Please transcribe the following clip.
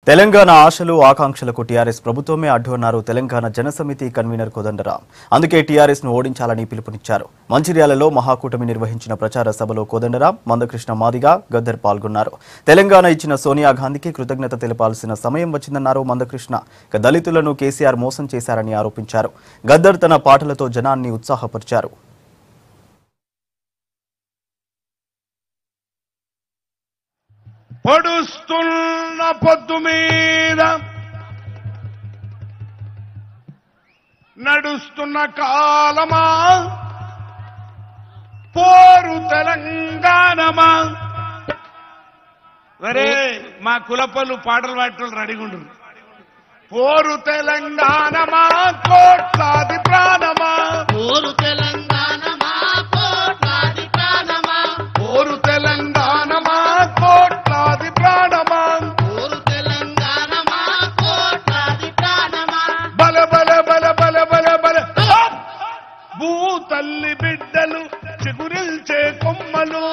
తెలంగాణ ఆశలు ఆకాంక్షలకు టీఆర్ఎస్ ప్రభుత్వమే అడ్డు అన్నారు తెలంగాణ జనసమితి కన్వీనర్ కోదండరాం. అందుకే టీఆర్ఎస్ ను ఓడించాలని పిలుపునిచ్చారు. మంచిర్యాలలో మహాకూటమి నిర్వహించిన ప్రచార సభలో కోదండరాం, మందకృష్ణ మాదిగ, గద్దర్ పాల్గొన్నారు. తెలంగాణ ఇచ్చిన సోనియా గాంధీకి కృతజ్ఞత తెలపాల్సిన సమయం వచ్చిందన్నారు మందకృష్ణ. దళితులను కేసీఆర్ మోసం చేశారని ఆరోపించారు. గద్దర్ తన పాటలతో జనాన్ని ఉత్సాహపరిచారు. పొడుస్తున్న పొద్దు మీద నడుస్తున్న కాలమా, పోరు తెలంగాణమా. వరే మా కులపల్లు పాటలు పాటలు రెడీగుండ్రు. పోరు తెలంగాణమా, కోట్లాది ప్రాణమా. పోరు తెలంగాణమా, కోట్లాది ప్రాణమా. పోరు తెలంగాణమా, కోట్లాది ప్రాణమా. పోరు తెలంగాణమా, కోట్లాది ప్రాణమా. బల బల బల బల బల బల భూ తల్లి బిడ్డలు చిగురిల్చే కొమ్మలు.